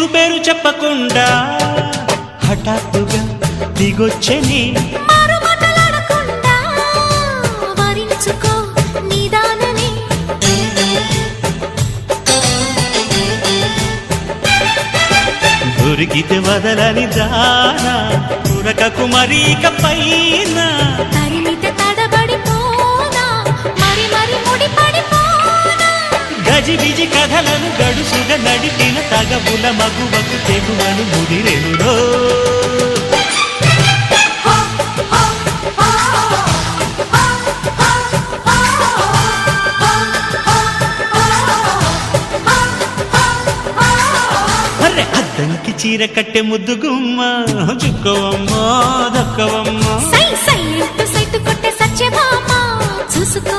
ఊరు పేరు చెప్పకుండా హఠాత్తుగా దిగొచ్చని దొరికితే వదలని దానా ఉరకకు మరీక పైన గజిబిజి కథలను గడుసుగా నడిపిన తగబుల మగువకు తెగువను ముదిరెనురో అద్దంకి చీర కట్టె ముద్దు గుమ్మ చుక్కవమ్మా దక్కవమ్మా సై సై కొట్టే సత్యభామ చూసుకో